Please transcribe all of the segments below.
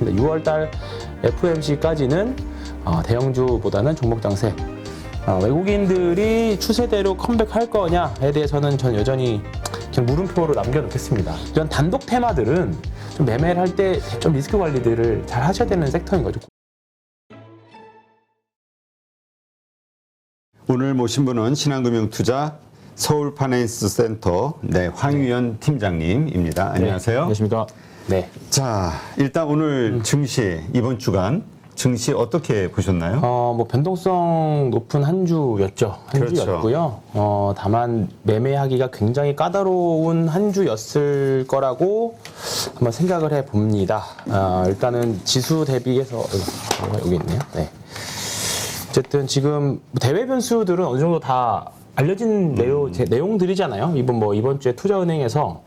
6월달 FOMC까지는 대형주보다는 종목 장세. 외국인들이 추세대로 컴백할 거냐에 대해서는 전 여전히 그냥 물음표로 남겨놓겠습니다. 이런 단독 테마들은 좀 매매를 할 때 좀 리스크 관리들을 잘 하셔야 되는 섹터인 거죠. 오늘 모신 분은 신한금융투자 서울파이낸스센터 황유연 팀장님입니다. 안녕하세요. 안녕하십니까. 네. 자, 일단 오늘 증시 이번 주간 증시 어떻게 보셨나요? 뭐 변동성 높은 한 주였죠. 한 그렇죠. 주였고요. 다만 매매하기가 굉장히 까다로운 한 주였을 거라고 한번 생각을 해 봅니다. 일단은 지수 대비해서 여기 있네요. 네. 어쨌든 지금 대외 변수들은 어느 정도 다 알려진 내용들이잖아요. 이번 주에 투자은행에서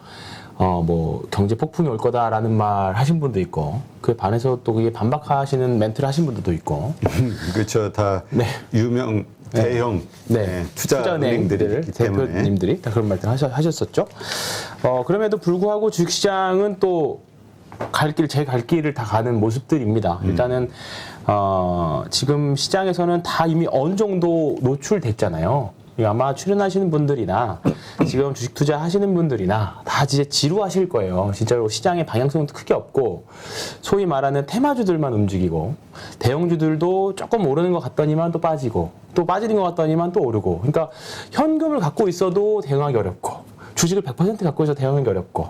뭐 경제 폭풍이 올 거다라는 말 하신 분도 있고, 그에 반해서 또 그게 반박하시는 멘트를 하신 분들도 있고. 그렇죠. 다 유명 대형 투자은행들이 대표님들이 다 그런 말들 하셨었죠. 그럼에도 불구하고 주식시장은 또 제 갈 길을 다 가는 모습들입니다. 일단은 지금 시장에서는 다 이미 어느 정도 노출됐잖아요. 아마 출연하시는 분들이나 지금 주식 투자하시는 분들이나 다 이제 지루하실 거예요. 진짜로 시장의 방향성도 크게 없고, 소위 말하는 테마주들만 움직이고, 대형주들도 조금 오르는 것 같더니만 또 빠지고, 또 빠지는 것 같더니만 또 오르고. 그러니까 현금을 갖고 있어도 대응하기 어렵고, 주식을 100% 갖고 있어도 대응하기 어렵고,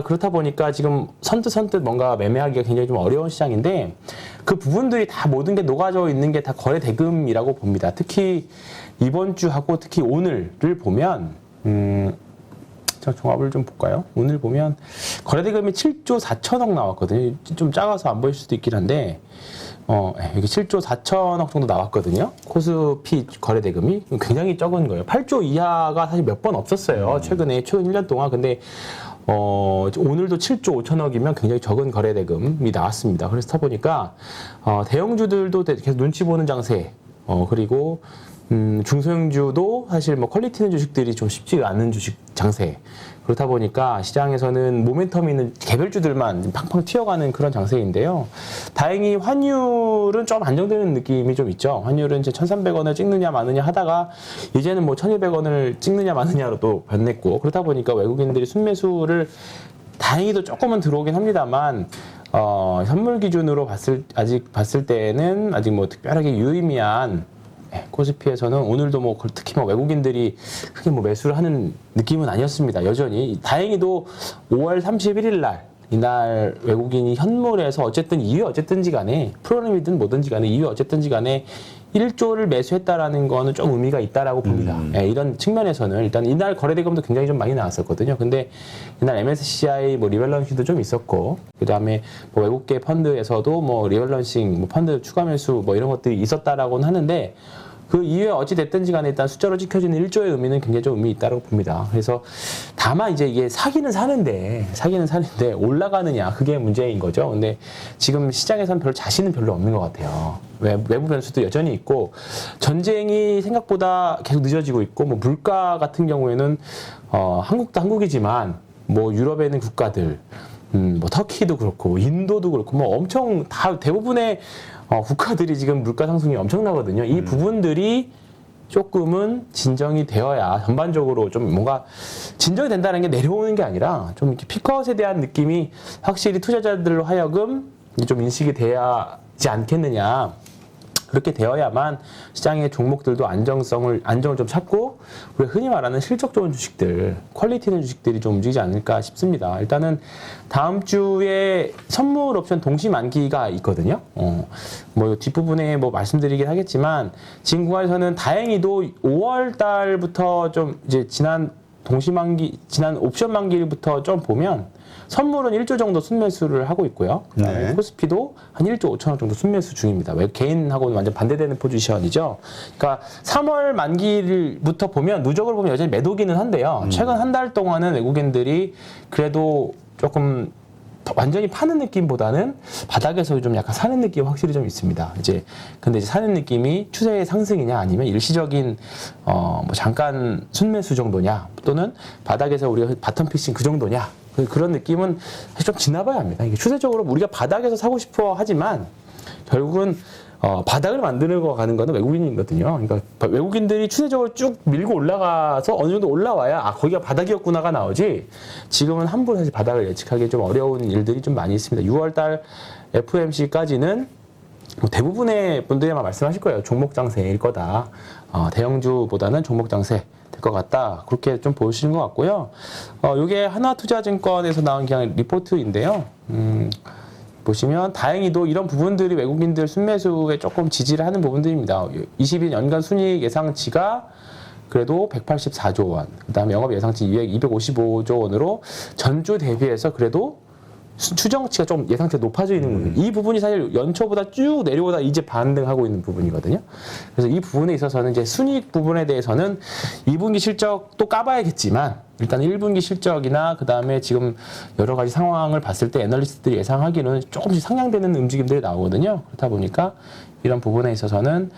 그렇다 보니까 지금 선뜻 뭔가 매매하기가 굉장히 좀 어려운 시장인데, 그 부분들이 다 모든 게 녹아져 있는 게 다 거래 대금이라고 봅니다. 특히 이번 주하고 특히 오늘을 보면, 자, 종합을 좀 볼까요? 오늘 보면 거래 대금이 7조 4천억 나왔거든요. 좀 작아서 안 보일 수도 있긴 한데, 여기 7조 4천억 정도 나왔거든요. 코스피 거래 대금이 굉장히 적은 거예요. 8조 이하가 사실 몇 번 없었어요. 최근 1년 동안. 근데 오늘도 7조 5천억이면 굉장히 적은 거래 대금이 나왔습니다. 그래서 보니까 대형주들도 계속 눈치 보는 장세. 그리고 중소형주도 사실 뭐 퀄리티 있는 주식들이 좀 쉽지 않은 주식 장세. 그렇다 보니까 시장에서는 모멘텀 있는 개별주들만 팡팡 튀어가는 그런 장세인데요. 다행히 환율은 좀 안정되는 느낌이 좀 있죠. 환율은 이제 1,300원을 찍느냐 마느냐 하다가 이제는 뭐 1,200원을 찍느냐 마느냐로 또 변했고, 그렇다 보니까 외국인들이 순매수를 다행히도 조금은 들어오긴 합니다만, 선물 기준으로 봤을 때는 아직 뭐 특별하게 유의미한 코스피에서는 오늘도 뭐 특히 뭐 외국인들이 크게 뭐 매수를 하는 느낌은 아니었습니다. 여전히 다행히도 5월 31일 날 이날 외국인이 현물에서 어쨌든 이유 어쨌든지 간에 프로그램이든 뭐든지 간에 이유 어쨌든지 간에 1조를 매수했다라는 거는 좀 의미가 있다라고 봅니다. 이런 측면에서는 일단 이날 거래대금도 굉장히 좀 많이 나왔었거든요. 근데 이날 MSCI 뭐 리밸런싱도 좀 있었고, 그 다음에 뭐 외국계 펀드에서도 뭐 리밸런싱, 뭐 펀드 추가 매수 뭐 이런 것들이 있었다라고는 하는데, 그 이후에 어찌 됐든지 간에 일단 숫자로 찍혀지는 1조의 의미는 굉장히 좀 의미 있다고 봅니다. 그래서 다만 이제 이게 사기는 사는데 올라가느냐, 그게 문제인 거죠. 근데 지금 시장에서는 별로 자신은 별로 없는 것 같아요. 외부 변수도 여전히 있고, 전쟁이 생각보다 계속 늦어지고 있고, 뭐 물가 같은 경우에는 한국도 한국이지만 뭐 유럽에 있는 국가들, 뭐 터키도 그렇고 인도도 그렇고 뭐 엄청 다 대부분의 국가들이 지금 물가 상승이 엄청나거든요. 이 부분들이 조금은 진정이 되어야 전반적으로 좀 뭔가 진정이 된다는 게 내려오는 게 아니라 좀 이렇게 피컷에 대한 느낌이 확실히 투자자들로 하여금 좀 인식이 돼야 하지 않겠느냐. 그렇게 되어야만 시장의 종목들도 안정을 좀 찾고, 우리가 흔히 말하는 실적 좋은 주식들, 퀄리티 있는 주식들이 좀 움직이지 않을까 싶습니다. 일단은 다음 주에 선물 옵션 동시 만기가 있거든요. 뭐 뒷부분에 뭐 말씀드리긴 하겠지만, 지금 구간에서는 다행히도 5월 달부터 좀 이제 지난 옵션 만기부터 좀 보면 선물은 1조 정도 순매수를 하고 있고요. 코스피도 한 1조 5천억 정도 순매수 중입니다. 개인하고는 완전 반대되는 포지션이죠. 그러니까 3월 만기부터 보면 누적으로 보면 여전히 매도기는 한데요. 최근 한 달 동안은 외국인들이 그래도 조금 완전히 파는 느낌보다는 바닥에서 좀 약간 사는 느낌이 확실히 좀 있습니다. 근데 사는 느낌이 추세의 상승이냐, 아니면 일시적인 뭐 잠깐 순매수 정도냐, 또는 바닥에서 우리가 바텀 피싱 그 정도냐, 그런 느낌은 사실 좀 지나봐야 합니다. 이게 추세적으로 우리가 바닥에서 사고 싶어 하지만 결국은 바닥을 만드는 가는 거는 외국인이거든요. 그러니까 외국인들이 추세적으로 쭉 밀고 올라가서 어느 정도 올라와야 거기가 바닥이었구나가 나오지. 지금은 함부로 사실 바닥을 예측하기 좀 어려운 일들이 좀 많이 있습니다. 6월달 FOMC까지는 대부분의 분들이 아마 말씀하실 거예요. 종목 장세일 거다. 대형주보다는 종목 장세 될 것 같다. 그렇게 좀 보시는 것 같고요. 이게 하나투자증권에서 나온 그냥 리포트인데요. 보시면 다행히도 이런 부분들이 외국인들 순매수에 조금 지지를 하는 부분들입니다. 20일 연간 순이익 예상치가 그래도 184조 원, 그 다음에 영업 예상치 255조 원으로 전주 대비해서 그래도 추정치가 좀 예상치가 높아져 있는 부분. 이 부분이 사실 연초보다 쭉 내려오다 이제 반등하고 있는 부분이거든요. 그래서 이 부분에 있어서는 이제 순이익 부분에 대해서는 2분기 실적도 까봐야겠지만 일단 1분기 실적이나 그 다음에 지금 여러 가지 상황을 봤을 때 애널리스트들이 예상하기는 조금씩 상향되는 움직임들이 나오거든요. 그렇다 보니까 이런 부분에 있어서는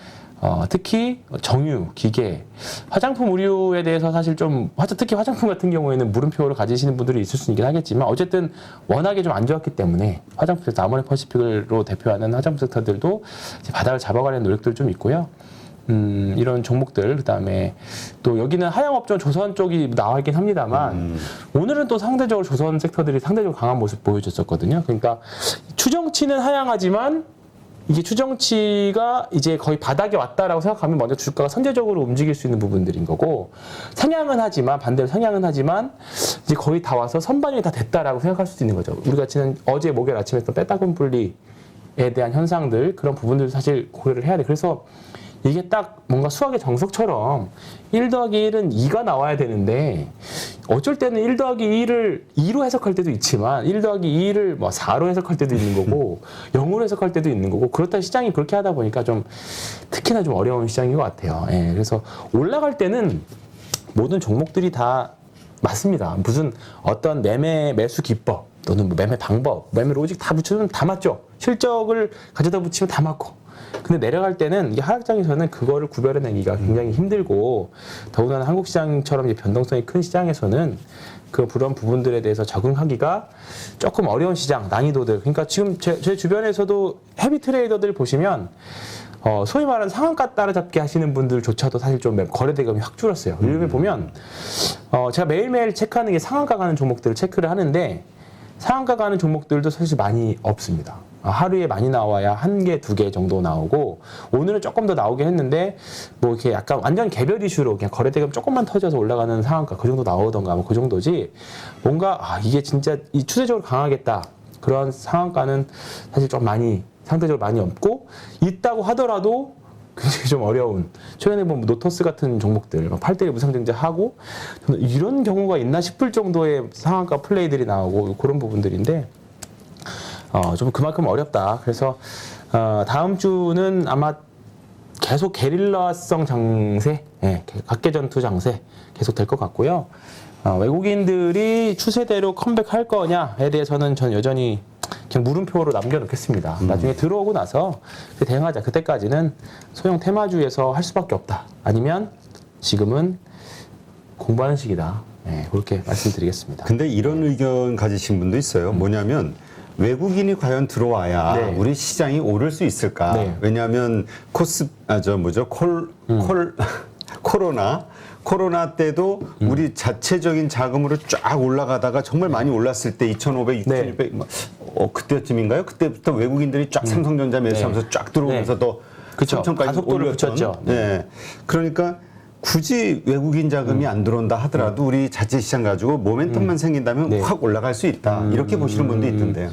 특히 정유, 기계, 화장품 의류에 대해서 사실 좀 특히 화장품 같은 경우에는 물음표를 가지시는 분들이 있을 수 있긴 하겠지만 어쨌든 워낙에 좀 안 좋았기 때문에 화장품 섹터, 아모레 퍼시픽으로 대표하는 화장품 섹터들도 이제 바닥을 잡아가려는 노력들 좀 있고요. 이런 종목들, 그 다음에 또 여기는 하향업종 조선 쪽이 나와 있긴 합니다만 오늘은 또 상대적으로 조선 섹터들이 상대적으로 강한 모습 보여줬었거든요. 그러니까 추정치는 하향하지만 이게 추정치가 이제 거의 바닥에 왔다라고 생각하면 먼저 주가가 선제적으로 움직일 수 있는 부분들인 거고 상향은 하지만 반대로 상향은 하지만 이제 거의 다 와서 선반영이 다 됐다라고 생각할 수도 있는 거죠. 우리가 지난 어제 목요일 아침에 했던 빼따군 분리에 대한 현상들 그런 부분들 사실 고려를 해야 돼. 그래서 이게 딱 뭔가 수학의 정석처럼 1 더하기 1은 2가 나와야 되는데 어쩔 때는 1 더하기 2를 2로 해석할 때도 있지만 1 더하기 2를 뭐 4로 해석할 때도 있는 거고 0으로 해석할 때도 있는 거고 그렇다 시장이 그렇게 하다 보니까 좀 특히나 좀 어려운 시장인 것 같아요. 예, 그래서 올라갈 때는 모든 종목들이 다 맞습니다. 무슨 어떤 매수 기법 또는 매매 방법, 매매 로직 다 붙여주면 다 맞죠. 실적을 가져다 붙이면 다 맞고. 근데 내려갈 때는 이게 하락장에서는 그거를 구별해내기가 굉장히 힘들고 더군다나 한국 시장처럼 이제 변동성이 큰 시장에서는 그런 부분들에 대해서 적응하기가 조금 어려운 시장 난이도들. 그러니까 지금 제 주변에서도 헤비 트레이더들 보시면 소위 말하는 상한가 따라잡기 하시는 분들조차도 사실 좀 거래 대금이 확 줄었어요. 요즘에 보면 제가 매일매일 체크하는 게 상한가 가는 종목들을 체크를 하는데 상한가 가는 종목들도 사실 많이 없습니다. 하루에 많이 나와야 1개, 2개 정도 나오고 오늘은 조금 더 나오긴 했는데 뭐 이렇게 약간 완전 개별 이슈로 그냥 거래대금 조금만 터져서 올라가는 상한가 그 정도 나오던가 뭐 그 정도지 뭔가 이게 진짜 이 추세적으로 강하겠다 그런 상한가는 사실 좀 많이 상대적으로 많이 없고 있다고 하더라도 굉장히 좀 어려운 최근에 보면 노토스 같은 종목들 8대1 무상증자하고 저는 이런 경우가 있나 싶을 정도의 상한가 플레이들이 나오고 그런 부분들인데 좀 그만큼 어렵다. 그래서 다음 주는 아마 계속 게릴라성 장세, 각계 전투 장세 계속 될 것 같고요. 외국인들이 추세대로 컴백할 거냐에 대해서는 저는 여전히 그냥 물음표로 남겨놓겠습니다. 나중에 들어오고 나서 대응하자. 그때까지는 소형 테마주에서 할 수밖에 없다. 아니면 지금은 공부하는 시기다. 그렇게 말씀드리겠습니다. 근데 이런 의견 가지신 분도 있어요. 뭐냐면 외국인이 과연 들어와야 네. 우리 시장이 오를 수 있을까? 네. 왜냐하면 코로나 때도 우리 자체적인 자금으로 쫙 올라가다가 정말 많이 올랐을 때 2,500, 2,600 그때쯤인가요? 그때부터 외국인들이 쫙 삼성전자 매수하면서 쫙 들어오면서 또 그쵸. 3천까지 가속도를 올렸던. 붙였죠. 네. 그러니까 굳이 외국인 자금이 안 들어온다 하더라도 우리 자체 시장 가지고 모멘텀만 생긴다면 네. 확 올라갈 수 있다. 이렇게 보시는 분도 있던데요.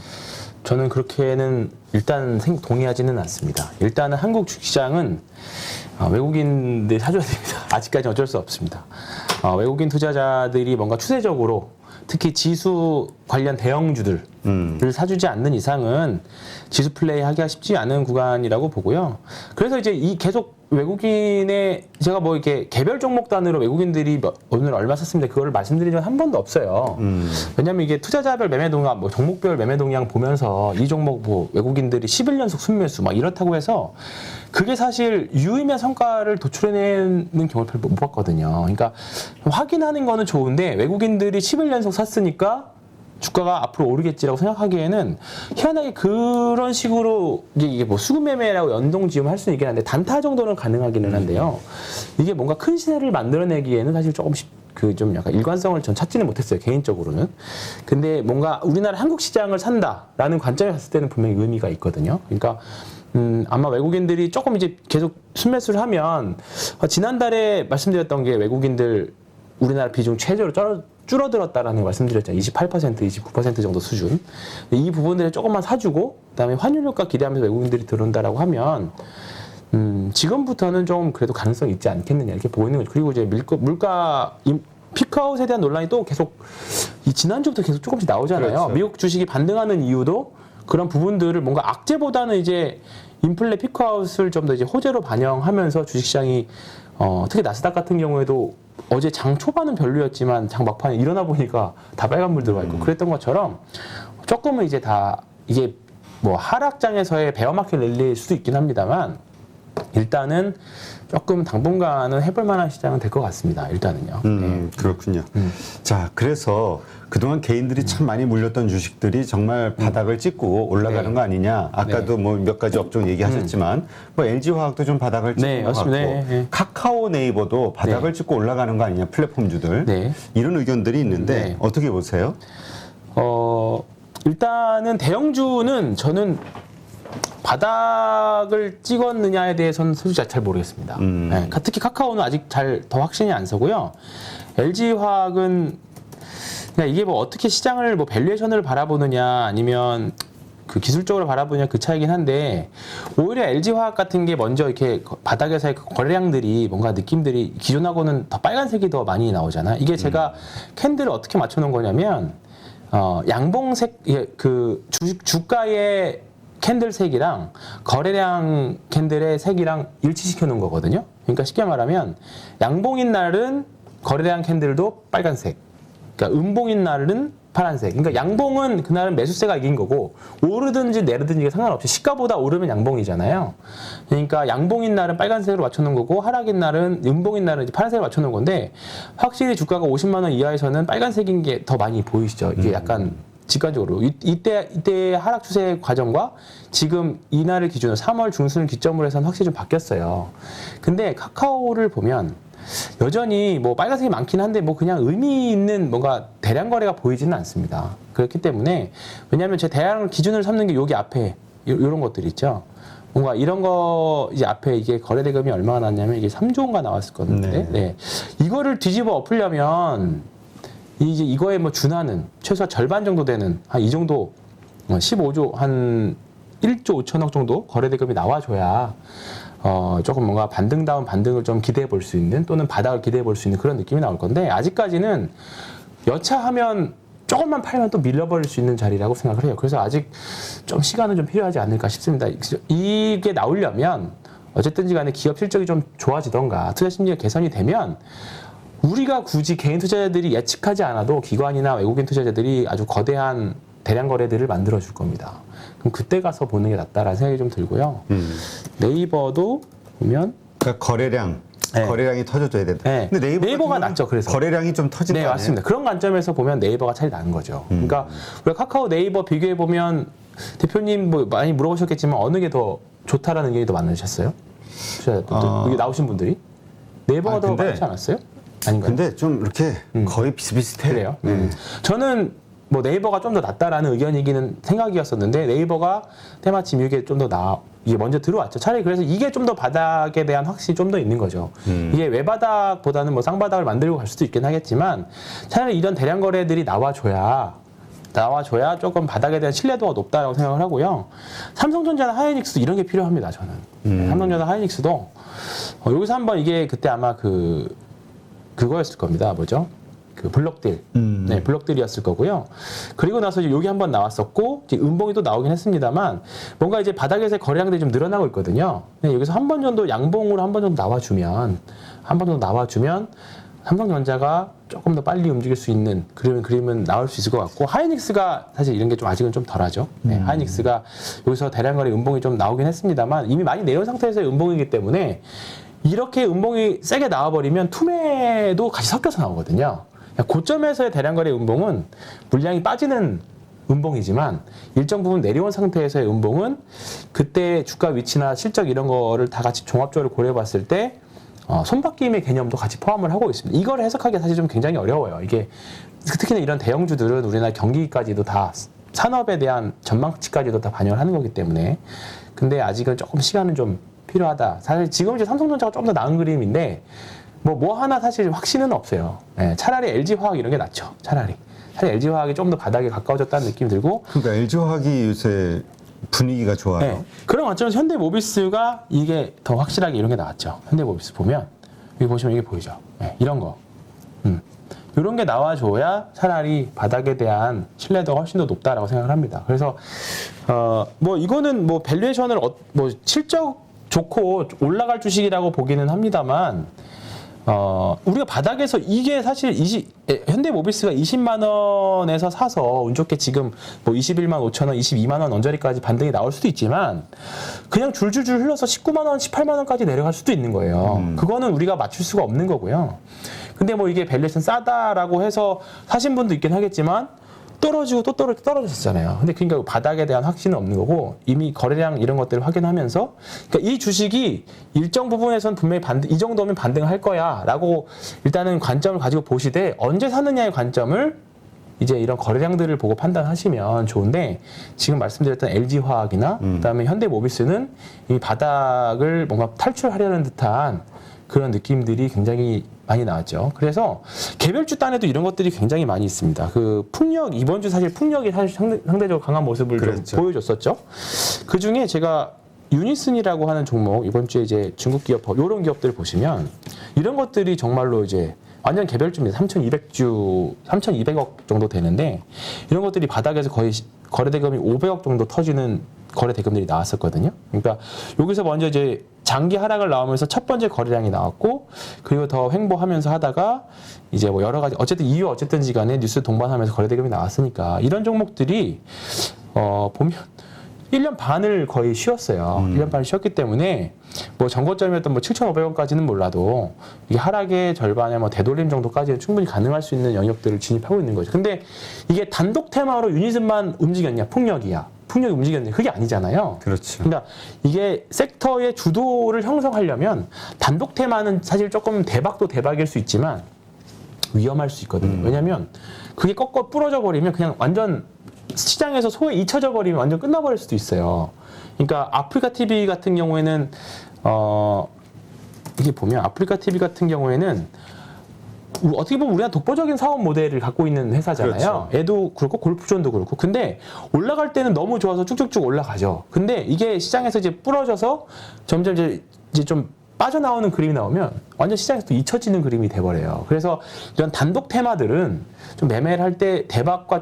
저는 그렇게는 일단 동의하지는 않습니다. 일단은 한국 주식시장은 외국인들이 사줘야 됩니다. 아직까지는 어쩔 수 없습니다. 외국인 투자자들이 뭔가 추세적으로 특히 지수 관련 대형주들을 사주지 않는 이상은 지수 플레이 하기가 쉽지 않은 구간이라고 보고요. 그래서 이제 계속 외국인의 제가 뭐 이렇게 개별 종목 단위로 외국인들이 오늘 얼마 샀습니다. 그거를 말씀드린 적은 한 번도 없어요. 왜냐하면 이게 투자자별 매매 동향, 뭐 종목별 매매 동향 보면서 이 종목 뭐 외국인들이 11연속 순매수 막 이렇다고 해서 그게 사실 유의미한 성과를 도출해내는 경우를 별로 못 봤거든요. 그러니까 확인하는 거는 좋은데 외국인들이 11연속 샀으니까 주가가 앞으로 오르겠지라고 생각하기에는 희한하게 그런 식으로 이게 뭐 수급 매매라고 연동 지음할 수는 있긴 한데 단타 정도는 가능하기는 한데요. 이게 뭔가 큰 시세를 만들어내기에는 사실 조금씩 그 좀 약간 일관성을 전 찾지는 못했어요, 개인적으로는. 근데 뭔가 우리나라 한국 시장을 산다라는 관점에 봤을 때는 분명히 의미가 있거든요. 그러니까 아마 외국인들이 조금 이제 계속 순매수를 하면 지난달에 말씀드렸던 게 외국인들 우리나라 비중 최저로 줄어들었다라는 걸 말씀드렸잖아요. 28%, 29% 정도 수준. 이 부분들을 조금만 사주고 그다음에 환율 효과 기대하면서 외국인들이 들어온다라고 하면 지금부터는 좀 그래도 가능성이 있지 않겠느냐 이렇게 보이는 거죠. 그리고 이제 물가 피크아웃에 대한 논란이 또 계속 지난주부터 계속 조금씩 나오잖아요. 그렇죠. 미국 주식이 반등하는 이유도 그런 부분들을 뭔가 악재보다는 이제 인플레 피크아웃을 좀 더 이제 호재로 반영하면서 주식시장이 특히 나스닥 같은 경우에도 어제 장 초반은 별로였지만 장 막판에 일어나 보니까 다 빨간불 들어가 있고 그랬던 것처럼 조금은 이제 다 이게 뭐 하락장에서의 베어마켓 랠리일 수도 있긴 합니다만 일단은 조금 당분간은 해볼 만한 시장은 될 것 같습니다. 일단은요. 그렇군요. 자, 그래서 그동안 개인들이 참 많이 물렸던 주식들이 정말 바닥을 찍고 올라가는 네. 거 아니냐. 아까도 뭐 몇 가지 업종 얘기하셨지만 뭐 LG화학도 좀 바닥을 찍은 네, 것 같고 맞습니다. 네, 네. 카카오 네이버도 바닥을 찍고 올라가는 거 아니냐. 플랫폼주들. 네. 이런 의견들이 있는데 네. 어떻게 보세요? 일단은 대형주는 저는 바닥을 찍었느냐에 대해서는 솔직히 잘 모르겠습니다. 네, 특히 카카오는 아직 잘 더 확신이 안 서고요. LG화학은 그냥 이게 뭐 어떻게 시장을 뭐 밸류에이션을 바라보느냐 아니면 그 기술적으로 바라보냐 그 차이긴 한데 오히려 LG화학 같은 게 먼저 이렇게 바닥에서의 거래량들이 뭔가 느낌들이 기존하고는 더 빨간색이 더 많이 나오잖아요. 이게 제가 캔들을 어떻게 맞춰놓은 거냐면 양봉색 그 주가의 캔들 색이랑 거래량 캔들의 색이랑 일치시켜 놓은 거거든요. 그러니까 쉽게 말하면 양봉인 날은 거래량 캔들도 빨간색, 그러니까 음봉인 날은 파란색. 그러니까 양봉은 그날은 매수세가 이긴 거고 오르든지 내리든지 상관없이 시가보다 오르면 양봉이잖아요. 그러니까 양봉인 날은 빨간색으로 맞춰놓은 거고 하락인 날은 음봉인 날은 이제 파란색으로 맞춰놓은 건데 확실히 주가가 50만 원 이하에서는 빨간색인 게 더 많이 보이시죠. 이게 약간 직관적으로 이때 하락 추세 과정과 지금 이날을 기준으로 3월 중순을 기점으로 해서는 확실히 좀 바뀌었어요. 근데 카카오를 보면 여전히 뭐 빨간색이 많긴 한데 뭐 그냥 의미 있는 뭔가 대량 거래가 보이지는 않습니다. 그렇기 때문에 왜냐하면 제 대량을 기준으로 삼는 게 여기 앞에 이런 것들 있죠. 뭔가 이런 거 이제 앞에 이게 거래 대금이 얼마가 나왔냐면 이게 3조 원가 나왔을 건데 네. 이거를 뒤집어 엎으려면 이제 이거에 뭐 준하는 최소한 절반 정도 되는 한 이 정도 15조 한 1조 5천억 정도 거래 대금이 나와줘야 조금 뭔가 반등다운 반등을 좀 기대해 볼 수 있는 또는 바닥을 기대해 볼 수 있는 그런 느낌이 나올 건데 아직까지는 여차하면 조금만 팔면 또 밀려버릴 수 있는 자리라고 생각을 해요. 그래서 아직 좀 시간은 좀 필요하지 않을까 싶습니다. 이게 나오려면 어쨌든지 간에 기업 실적이 좀 좋아지던가 투자 심리가 개선이 되면 우리가 굳이 개인 투자자들이 예측하지 않아도 기관이나 외국인 투자자들이 아주 거대한 대량 거래들을 만들어 줄 겁니다. 그럼 그때 가서 보는 게 낫다라는 생각이 좀 들고요. 네이버도 보면 그러니까 거래량이 터져줘야 된다. 네. 근데 네이버가 낫죠. 그래서 거래량이 좀 터진 네, 거 아니에요? 맞습니다. 그런 관점에서 보면 네이버가 차이 나는 거죠. 그러니까 우리가 카카오 네이버 비교해 보면 대표님 뭐 많이 물어보셨겠지만 어느 게 더 좋다라는 의견이 더 많으셨어요? 여기 나오신 분들이 네이버가 더 많지 않았어요? 아닌가요? 근데 좀 이렇게 거의 비슷비슷해요. 그래요. 저는 뭐 네이버가 좀 더 낫다라는 의견이기는 생각이었었는데 네이버가 때마침 이게 좀 더 이게 먼저 들어왔죠. 차라리 그래서 이게 좀 더 바닥에 대한 확신이 좀 더 있는 거죠. 이게 외바닥보다는 뭐 쌍바닥을 만들고 갈 수도 있긴 하겠지만 차라리 이런 대량 거래들이 나와줘야 조금 바닥에 대한 신뢰도가 높다라고 생각을 하고요. 삼성전자나 하이닉스도 이런 게 필요합니다. 저는 삼성전자 하이닉스도 여기서 한번 이게 그때 아마 그거였을 겁니다. 뭐죠? 그 블록딜. 네, 블록딜이었을 거고요. 그리고 나서 이제 여기 한번 나왔었고, 이제 음봉이 또 나오긴 했습니다만, 뭔가 이제 바닥에서의 거래량들이 좀 늘어나고 있거든요. 네, 여기서 한 번 정도 양봉으로 한 번 정도 나와주면, 삼성전자가 조금 더 빨리 움직일 수 있는 그림은 나올 수 있을 것 같고, 하이닉스가 사실 이런 게 좀 아직은 좀 덜하죠. 네, 하이닉스가 여기서 대량 거래 음봉이 좀 나오긴 했습니다만, 이미 많이 내려온 상태에서의 음봉이기 때문에, 이렇게 음봉이 세게 나와버리면 투매도 같이 섞여서 나오거든요. 고점에서의 대량거래 음봉은 물량이 빠지는 음봉이지만 일정 부분 내려온 상태에서의 음봉은 그때 주가 위치나 실적 이런 거를 다 같이 종합적으로 고려해 봤을 때 손바뀜의 개념도 같이 포함을 하고 있습니다. 이걸 해석하기가 사실 좀 굉장히 어려워요. 이게 특히나 이런 대형주들은 우리나라 경기까지도 다 산업에 대한 전망치까지도 다 반영을 하는 거기 때문에 근데 아직은 조금 시간은 좀 필요하다. 사실 지금 이제 삼성전자가 좀 더 나은 그림인데 뭐 하나 사실 확신은 없어요. 네, 차라리 LG화학 이런 게 낫죠. 차라리 LG화학이 좀 더 바닥에 가까워졌다는 느낌이 들고 그러니까 LG화학이 요새 분위기가 좋아요. 네, 그런 관점에서 현대모비스가 이게 더 확실하게 이런 게 나왔죠. 현대모비스 보면 여기 보시면 이게 보이죠. 네, 이런 거 이런 게 나와줘야 차라리 바닥에 대한 신뢰도가 훨씬 더 높다라고 생각을 합니다. 그래서 뭐 이거는 뭐 밸류에이션을 뭐 실적 좋고 올라갈 주식이라고 보기는 합니다만 우리가 바닥에서 이게 사실 현대모비스가 20만 원에서 사서 운 좋게 지금 뭐 21만 5천 원, 22만 원 언저리까지 반등이 나올 수도 있지만 그냥 줄줄줄 흘러서 19만 원, 18만 원까지 내려갈 수도 있는 거예요. 그거는 우리가 맞출 수가 없는 거고요. 근데 뭐 이게 밸류에이션 싸다라고 해서 사신 분도 있긴 하겠지만 떨어지고 또 떨어졌잖아요. 근데 그러니까 바닥에 대한 확신은 없는 거고 이미 거래량 이런 것들을 확인하면서 그러니까 이 주식이 일정 부분에선 분명히 이 정도면 반등할 거야라고 일단은 관점을 가지고 보시되 언제 사느냐의 관점을 이제 이런 거래량들을 보고 판단하시면 좋은데 지금 말씀드렸던 LG화학이나 그다음에 현대모비스는 이 바닥을 뭔가 탈출하려는 듯한 그런 느낌들이 굉장히 많이 나왔죠. 그래서 개별주 단에도 이런 것들이 굉장히 많이 있습니다. 그 풍력 이번 주 사실 풍력이 사실 상대적으로 강한 모습을 그랬죠. 좀 보여줬었죠. 그 중에 제가 유니슨이라고 하는 종목 이번 주에 이제 중국 기업 이런 기업들 보시면 이런 것들이 정말로 이제 완전 개별주입니다. 3,200억 정도 되는데 이런 것들이 바닥에서 거의 거래대금이 500억 정도 터지는 거래대금들이 나왔었거든요. 그러니까 여기서 먼저 이제 장기 하락을 나오면서 첫 번째 거래량이 나왔고 그리고 더 횡보하면서 하다가 이제 뭐 여러 가지 어쨌든 이유 어쨌든지 간에 뉴스 동반하면서 거래대금이 나왔으니까 이런 종목들이 보면 1년 반을 거의 쉬었어요. 1년 반을 쉬었기 때문에 뭐 전고점이었던 뭐 7,500원까지는 몰라도 이게 하락의 절반의 뭐 되돌림 정도까지는 충분히 가능할 수 있는 영역들을 진입하고 있는 거죠. 근데 이게 단독 테마로 유니슨만 움직였냐? 풍력이 움직였냐? 그게 아니잖아요. 그렇죠. 그러니까 이게 섹터의 주도를 형성하려면 단독 테마는 사실 조금 대박도 대박일 수 있지만 위험할 수 있거든요. 왜냐하면 그게 꺾어 부러져 버리면 그냥 완전 시장에서 소에 잊혀져 버리면 완전 끝나버릴 수도 있어요. 그러니까 아프리카 TV 같은 경우에는 이게 보면 아프리카 TV 같은 경우에는 어떻게 보면 우리가 독보적인 사업 모델을 갖고 있는 회사잖아요. 그렇죠. 얘도 그렇고 골프존도 그렇고. 근데 올라갈 때는 너무 좋아서 쭉쭉쭉 올라가죠. 근데 이게 시장에서 이제 부러져서 점점 이제 좀 빠져나오는 그림이 나오면 완전 시장에서 또 잊혀지는 그림이 돼버려요. 그래서 이런 단독 테마들은 좀 매매를 할 때 대박과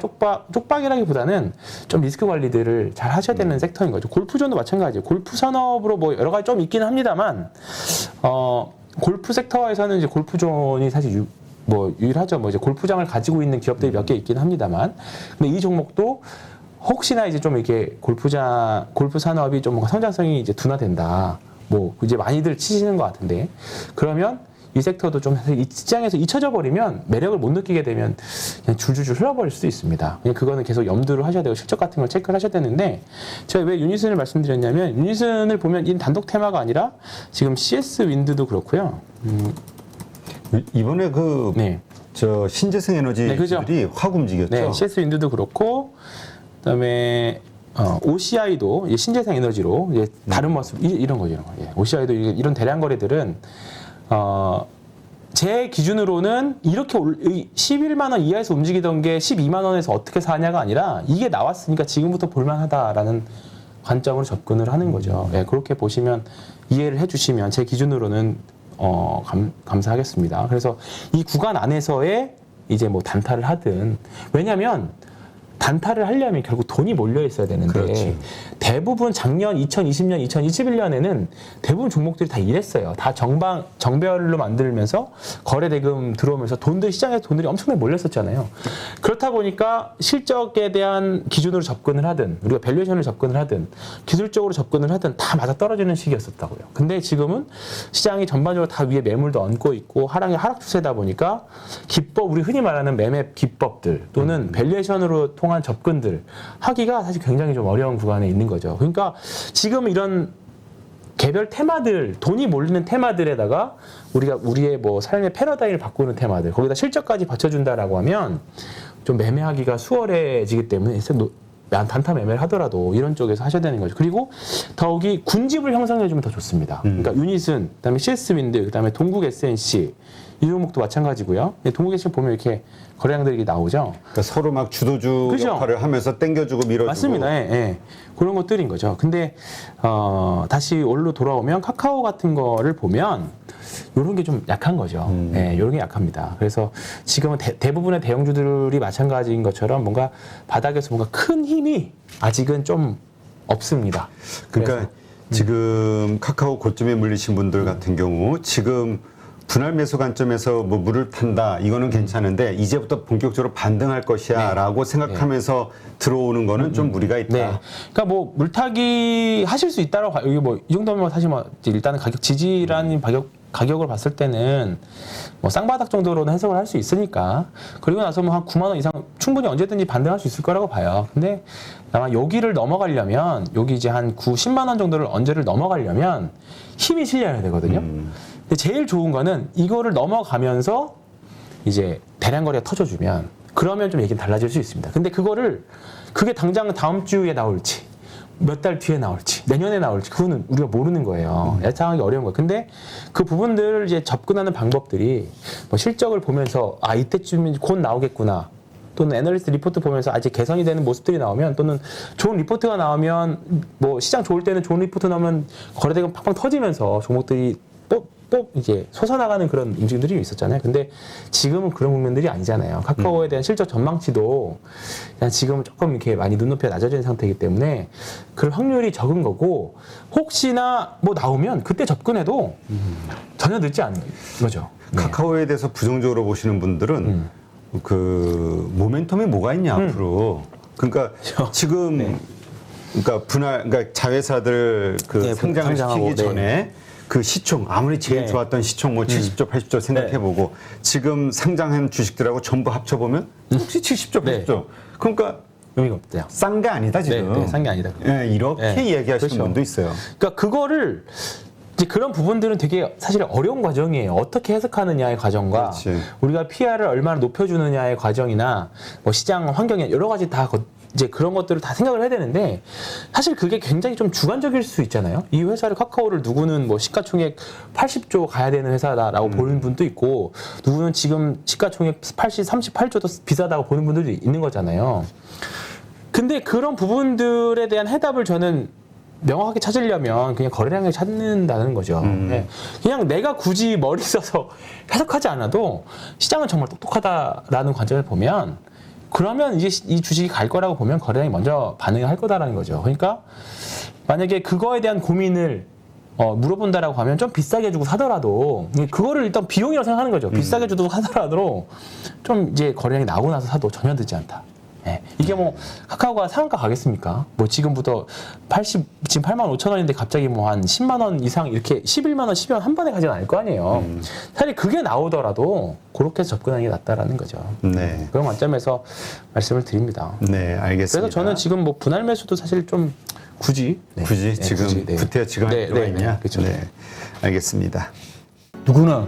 쪽박이라기보다는 좀 리스크 관리들을 잘 하셔야 되는 섹터인 거죠. 골프존도 마찬가지예요. 골프 산업으로 뭐 여러 가지 좀 있기는 합니다만, 골프 섹터에서는 이제 골프존이 사실 유일하죠. 뭐 이제 골프장을 가지고 있는 기업들이 몇 개 있긴 합니다만, 근데 이 종목도 혹시나 이제 좀 이렇게 골프 산업이 좀 뭔가 성장성이 이제 둔화된다. 뭐 이제 많이들 치시는 것 같은데 그러면 이 섹터도 좀 이 시장에서 잊혀져 버리면 매력을 못 느끼게 되면 그냥 줄줄줄 흘러버릴 수도 있습니다. 그냥 그거는 계속 염두를 하셔야 되고 실적 같은 걸 체크를 하셔야 되는데 제가 왜 유니슨을 말씀드렸냐면 유니슨을 보면 이 단독 테마가 아니라 지금 CS 윈드도 그렇고요. 이번에 네. 저 신재생 에너지들이 그죠? 확 움직였죠. 네, CS 윈드도 그렇고 그다음에 OCI도 신재생 에너지로 이제 다른 모습 이런 거죠. 예. OCI도 이런 대량 거래들은 제 기준으로는 이렇게 11만 원 이하에서 움직이던 게 12만 원에서 어떻게 사냐가 아니라 이게 나왔으니까 지금부터 볼만하다라는 관점으로 접근을 하는 거죠. 예, 그렇게 보시면 이해를 해주시면 제 기준으로는 감사하겠습니다. 그래서 이 구간 안에서의 이제 뭐 단타를 하든 왜냐하면 단타를 하려면 결국 돈이 몰려 있어야 되는데 그렇지. 대부분 작년 2020년, 2021년에는 대부분 종목들이 다 이랬어요. 다 정별로 만들면서 거래 대금 들어오면서 시장에서 돈들이 엄청나게 몰렸었잖아요. 그렇다 보니까 실적에 대한 기준으로 접근을 하든 우리가 밸류에이션을 접근을 하든 기술적으로 접근을 하든 다 맞아 떨어지는 시기였었다고요. 근데 지금은 시장이 전반적으로 다 위에 매물도 얹고 있고 하락 추세다 보니까 우리 흔히 말하는 매매 기법들 또는 밸류에이션으로 통한 접근들 하기가 사실 굉장히 좀 어려운 구간에 있는 거죠. 그러니까 지금 이런 개별 테마들, 돈이 몰리는 테마들에다가 우리의 뭐 삶의 패러다임을 바꾸는 테마들, 거기다 실적까지 받쳐준다라고 하면 좀 매매하기가 수월해지기 때문에 단타 매매를 하더라도 이런 쪽에서 하셔야 되는 거죠. 그리고 더욱이 군집을 형성해주면 더 좋습니다. 그러니까 유닛은, 그다음에 CS윈드, 그다음에 동국 SNC 이 종목도 마찬가지고요. 동국 SNC 보면 이렇게 거래량들이 이렇게 나오죠. 그러니까 서로 막 주도주 그죠? 역할을 하면서 땡겨주고 밀어주고. 맞습니다. 예, 예. 그런 것들인 거죠. 근데 다시 원로 돌아오면 카카오 같은 거를 보면 이런 게 좀 약한 거죠. 예, 이런 게 약합니다. 그래서 지금은 대부분의 대형주들이 마찬가지인 것처럼 뭔가 바닥에서 뭔가 큰 힘이 아직은 좀 없습니다. 그러니까 지금 카카오 고점에 물리신 분들 같은 경우 지금 분할 매수 관점에서 뭐 물을 탄다 이거는 괜찮은데 이제부터 본격적으로 반등할 것이야라고 생각하면서 들어오는 거는 좀 무리가 있다. 네. 그러니까 뭐 물타기 하실 수 있다라고 여기 뭐 이 정도면 사실 뭐 일단은 가격 지지라는 가격을 봤을 때는 뭐 쌍바닥 정도로는 해석을 할 수 있으니까 그리고 나서 뭐 한 9만 원 이상 충분히 언제든지 반등할 수 있을 거라고 봐요. 근데 아마 여기를 넘어가려면 여기 이제 한 10만 원 정도를 언제를 넘어가려면 힘이 실려야 되거든요. 근데 제일 좋은 거는 이거를 넘어가면서 이제 대량 거래가 터져주면 그러면 좀 얘기는 달라질 수 있습니다. 근데 그게 당장 다음 주에 나올지 몇 달 뒤에 나올지 내년에 나올지 그거는 우리가 모르는 거예요. 예상하기 어려운 거예요. 근데 그 부분들을 이제 접근하는 방법들이 뭐 실적을 보면서 이때쯤 곧 나오겠구나. 또는 애널리스트 리포트 보면서 이제 개선이 되는 모습들이 나오면 또는 좋은 리포트가 나오면 뭐 시장 좋을 때는 좋은 리포트 나오면 거래대금 팍팍 터지면서 종목들이 또 이제 솟아나가는 그런 움직임들이 있었잖아요. 근데 지금은 그런 국면들이 아니잖아요. 카카오에 대한 실적 전망치도 그냥 지금은 조금 이렇게 많이 눈높이가 낮아진 상태이기 때문에 그럴 확률이 적은 거고 혹시나 뭐 나오면 그때 접근해도 전혀 늦지 않은 거죠. 네. 카카오에 대해서 부정적으로 보시는 분들은 그 모멘텀이 뭐가 있냐 앞으로. 그러니까 지금 네. 그러니까 자회사들 네, 상장을 상장하고, 시키기 전에 그 시총 아무리 제일 네. 좋았던 시총 뭐 70조 80조 생각해보고 지금 상장한 주식들하고 전부 합쳐보면 혹시 70조 80조 그러니까 의미가 없대요. 싼 게 아니다 지금. 네, 싼 게 아니다. 예, 이렇게 네. 이야기하시는 그렇죠. 분도 있어요. 그러니까 그거를 이제 그런 부분들은 되게 사실 어려운 과정이에요. 어떻게 해석하느냐의 과정과 그렇지. 우리가 PR을 얼마나 높여주느냐의 과정이나 뭐 시장 환경이나 여러 가지 다 이제 그런 것들을 다 생각을 해야 되는데 사실 그게 굉장히 좀 주관적일 수 있잖아요. 이 회사를 카카오를 누구는 뭐 시가총액 80조 가야 되는 회사다라고 보는 분도 있고 누구는 지금 시가총액 38조도 비싸다고 보는 분들도 있는 거잖아요. 근데 그런 부분들에 대한 해답을 저는 명확하게 찾으려면 그냥 거래량을 찾는다는 거죠. 네. 그냥 내가 굳이 머리 써서 해석하지 않아도 시장은 정말 똑똑하다라는 관점을 보면 그러면 이제 이 주식이 갈 거라고 보면 거래량이 먼저 반응을 할 거다라는 거죠. 그러니까 만약에 그거에 대한 고민을 물어본다라고 하면 좀 비싸게 주고 사더라도 그거를 일단 비용이라고 생각하는 거죠. 비싸게 주고 사더라도 좀 이제 거래량이 나오고 나서 사도 전혀 늦지 않다. 네. 이게 뭐 카카오가 상한가 가겠습니까? 뭐 지금부터 지금 8만 5천 원인데 갑자기 뭐 한 10만 원 이상 이렇게 11만 원, 12만 원 한 번에 가지는 않을 거 아니에요. 사실 그게 나오더라도 그렇게 해서 접근하는 게 낫다라는 거죠. 네. 그런 관점에서 말씀을 드립니다. 네, 알겠습니다. 그래서 저는 지금 뭐 분할 매수도 사실 좀 굳이 지금 구태여 지금 할 필요가 있냐? 그렇죠. 네, 알겠습니다. 누구나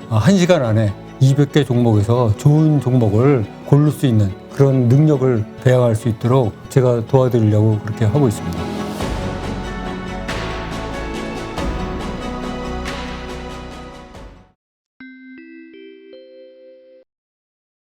1시간 안에 200개 종목에서 좋은 종목을 고를 수 있는 그런 능력을 배양할 수 있도록 제가 도와드리려고 그렇게 하고 있습니다.